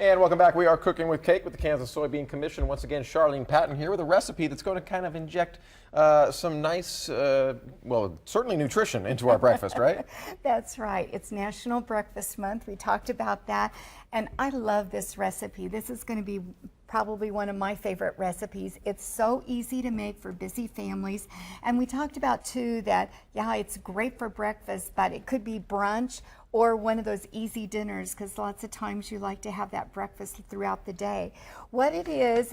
And welcome back. We are Cooking with Cake with the Kansas Soybean Commission. Once again, Charlene Patton here with a recipe that's going to kind of inject some nice, well, certainly nutrition into our breakfast, right? That's right. It's National Breakfast Month. We talked about that. And I love this recipe. This is going to be probably one of my favorite recipes. It's so easy to make for busy families. And we talked about too that, yeah, it's great for breakfast, but it could be brunch or one of those easy dinners, because lots of times you like to have that breakfast throughout the day. What it is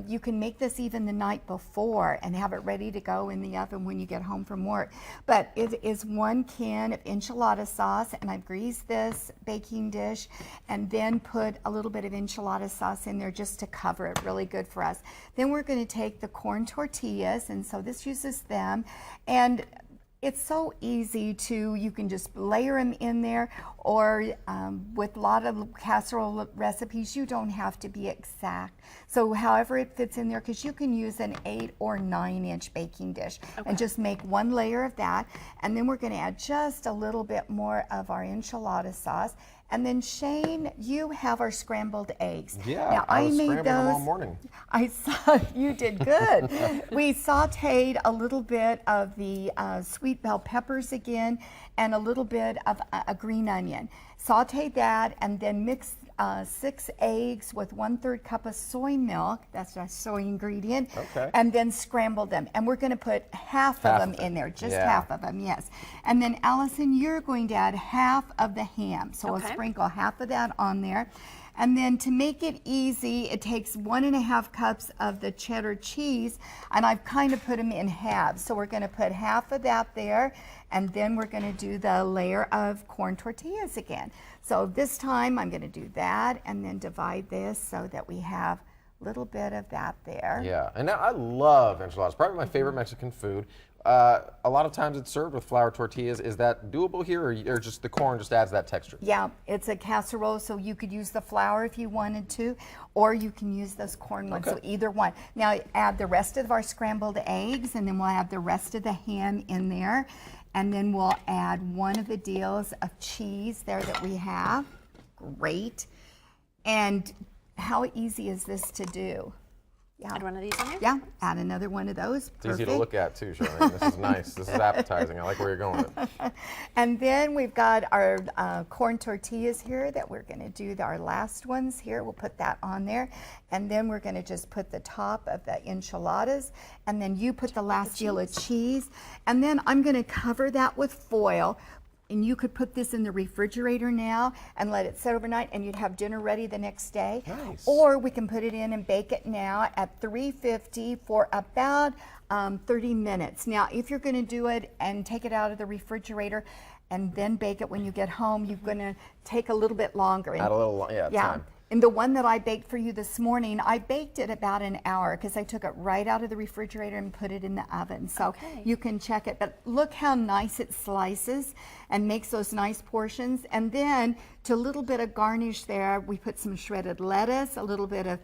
you can make this even the night before and have it ready to go in the oven when you get home from work. But it is 1 can of enchilada sauce, and I've greased this baking dish and then put a little bit of enchilada sauce in there just to cover it, really good for us. Then we're going to take the corn tortillas, and so this uses them, and it's so easy to, you can just layer them in there, or with a lot of casserole recipes, you don't have to be exact. So however it fits in there, because you can use an 8 or 9 inch baking dish, and just make 1 layer of that. And then we're going to add just a little bit more of our enchilada sauce. And then Shane, you have our scrambled eggs. Yeah, now, I was made scrambling those them all morning. I saw you did good. We sauteed a little bit of the sweet bell peppers again, and a little bit of a green onion. Sauteed that, and then mixed 6 eggs with 1/3 cup of soy milk. That's a soy ingredient. Okay. And then scrambled them. And we're going to put half of them in there, just half of them, yes. And then Allison, you're going to add half of the ham. So we'll sprinkle half of that on there. And then to make it easy, it takes 1.5 cups of the cheddar cheese, and I've kind of put them in halves. So we're going to put half of that there, and then we're going to do the layer of corn tortillas again. So this time I'm going to do that and then divide this so that we have a little bit of that there. Yeah, and now I love enchiladas. Probably my favorite Mexican food. A lot of times it's served with flour tortillas. Is that doable here, or just the corn just adds that texture? Yeah, it's a casserole, so you could use the flour if you wanted to, or you can use those corn ones, so either one. Now add the rest of our scrambled eggs, and then we'll add the rest of the ham in there, and then we'll add one of the deals of cheese there that we have. Great. And how easy is this to do? Yeah. Add one of these in there? Yeah, add another one of those. It's easy to look at too, Charlene. This is nice. This is appetizing. I like where you're going with it. And then we've got our corn tortillas here that we're going to do our last ones here. We'll put that on there. And then we're going to just put the top of the enchiladas. And then you put the last deal of cheese. And then I'm going to cover that with foil. And you could put this in the refrigerator now and let it sit overnight, and you'd have dinner ready the next day. Nice. Or we can put it in and bake it now at 350 for about 30 minutes. Now, if you're going to do it and take it out of the refrigerator and then bake it when you get home, you're going to take a little bit longer. Add a little, time. And the one that I baked for you this morning, I baked it about an hour because I took it right out of the refrigerator and put it in the oven. So you can check it. But look how nice it slices and makes those nice portions. And then to a little bit of garnish there, we put some shredded lettuce, a little bit of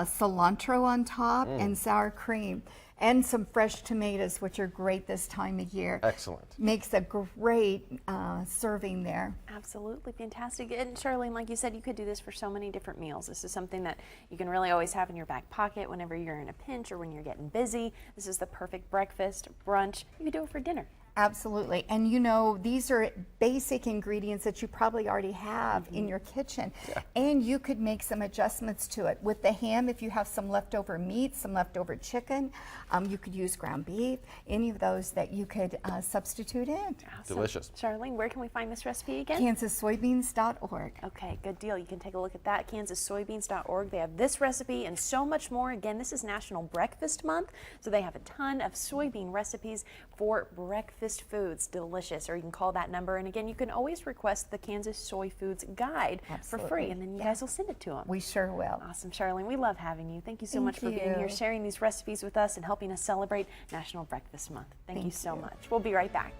cilantro on top, and sour cream. And some fresh tomatoes, which are great this time of year. Excellent. Makes a great serving there. Absolutely fantastic. And Charlene, like you said, you could do this for so many different meals. This is something that you can really always have in your back pocket whenever you're in a pinch or when you're getting busy. This is the perfect breakfast, brunch. You could do it for dinner. Absolutely. And you know, these are basic ingredients that you probably already have in your kitchen. And you could make some adjustments to it. With the ham, if you have some leftover meat, some leftover chicken, you could use ground beef, any of those that you could substitute in. Awesome. Delicious. Charlene, where can we find this recipe again? KansasSoybeans.org. Okay, good deal. You can take a look at that, KansasSoybeans.org. They have this recipe and so much more. Again, this is National Breakfast Month, so they have a ton of soybean recipes for breakfast foods. Delicious. Or you can call that number, and again, you can always request the Kansas Soy Foods Guide for free, and then you guys will send it to them. We sure will. Awesome. Charlene, we love having you. Thank you so much for being here, sharing these recipes with us, and helping us celebrate National Breakfast Month. Thank you so much. We'll be right back.